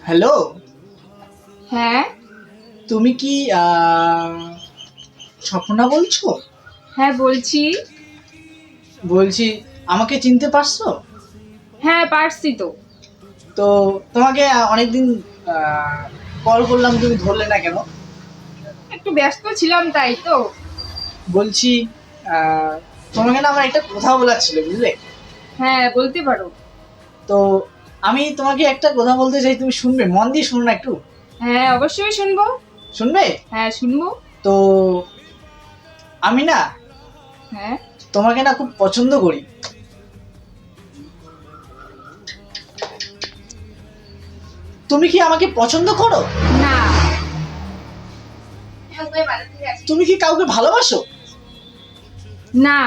Hello, হ্যাঁ। তুমি কি স্বপ্না বলছো? হ্যাঁ বলছি। বলছি, আমাকে চিনতে পারছো? হ্যাঁ পারছি তো। তো তোমাকে অনেকদিন কল করলাম, তুমি ধরলে না কেন? একটু ব্যস্ত ছিলাম তাই তো। বলছি, আহ, তোমাকে না আমার একটা কথা বলার ছিল, বুঝলে? হ্যাঁ বলতে পারো। তো আমি তোমাকে একটা কথা বলতে চাই, তুমি শুনবে? মন দিয়ে শুনো না একটু। হ্যাঁ অবশ্যই শুনবো। শুনবে? হ্যাঁ শুনবো। তো আমি না হ্যাঁ। তোমাকে না খুব পছন্দ করি। তুমি কি আমাকে পছন্দ করো? না। তুমি কি কাউকে ভালোবাসো? না।